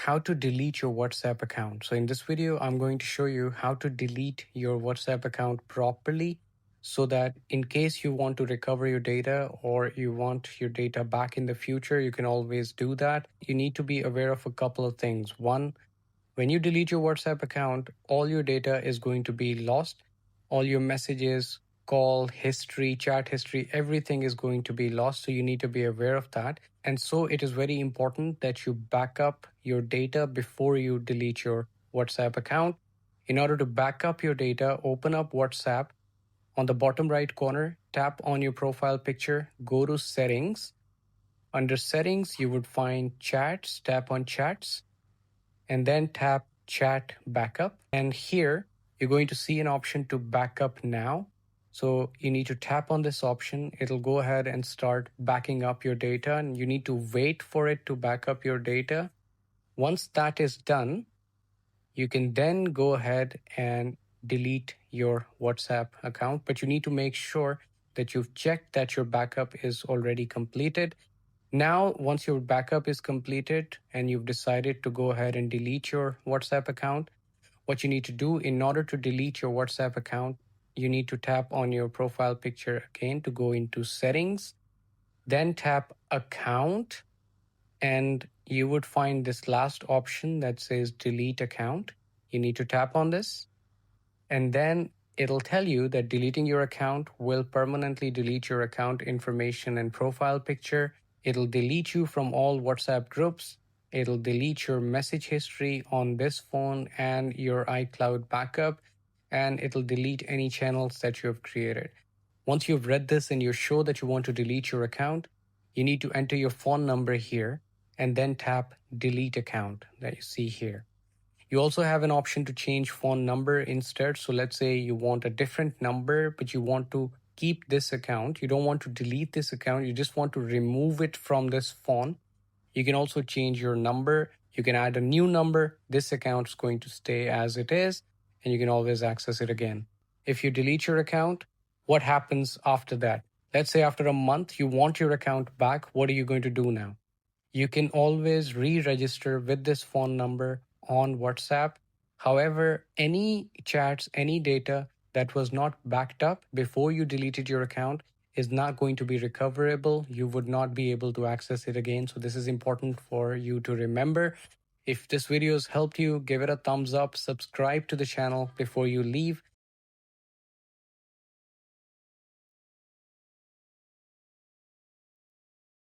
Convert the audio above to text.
how to delete your WhatsApp account. So in this video, I'm going to show you how to delete your WhatsApp account properly so that in case you want to recover your data or you want your data back in the future, you can always do that. You need to be aware of a couple of things. One, when you delete your WhatsApp account, all your data is going to be lost. All your messages, call history, chat history, everything is going to be lost. So you need to be aware of that. And so it is very important that you back up your data before you delete your WhatsApp account. In order to back up your data, open up WhatsApp. On the bottom right corner, tap on your profile picture, go to settings. Under settings, you would find chats, tap on chats, and then tap chat backup. And here you're going to see an option to backup now. So you need to tap on this option. It'll go ahead and start backing up your data, and you need to wait for it to back up your data. Once that is done, you can then go ahead and delete your WhatsApp account, but you need to make sure that you've checked that your backup is already completed. Now, once your backup is completed and you've decided to go ahead and delete your WhatsApp account, what you need to do in order to delete your WhatsApp account, you need to tap on your profile picture again to go into settings, then tap account, and you would find this last option that says delete account. You need to tap on this, and then it'll tell you that deleting your account will permanently delete your account information and profile picture. It'll delete you from all WhatsApp groups. It'll delete your message history on this phone and your iCloud backup, and it'll delete any channels that you have created. Once you've read this and you're sure that you want to delete your account, you need to enter your phone number here and then tap delete account that you see here. You also have an option to change phone number instead. So let's say you want a different number, but you want to keep this account. You don't want to delete this account. You just want to remove it from this phone. You can also change your number. You can add a new number. This account is going to stay as it is, and you can always access it again. If you delete your account, what happens after that? Let's say after a month, you want your account back. What are you going to do now? You can always re-register with this phone number on WhatsApp. However, any chats, any data that was not backed up before you deleted your account is not going to be recoverable. You would not be able to access it again. So this is important for you to remember. If this video has helped you, give it a thumbs up, subscribe to the channel before you leave.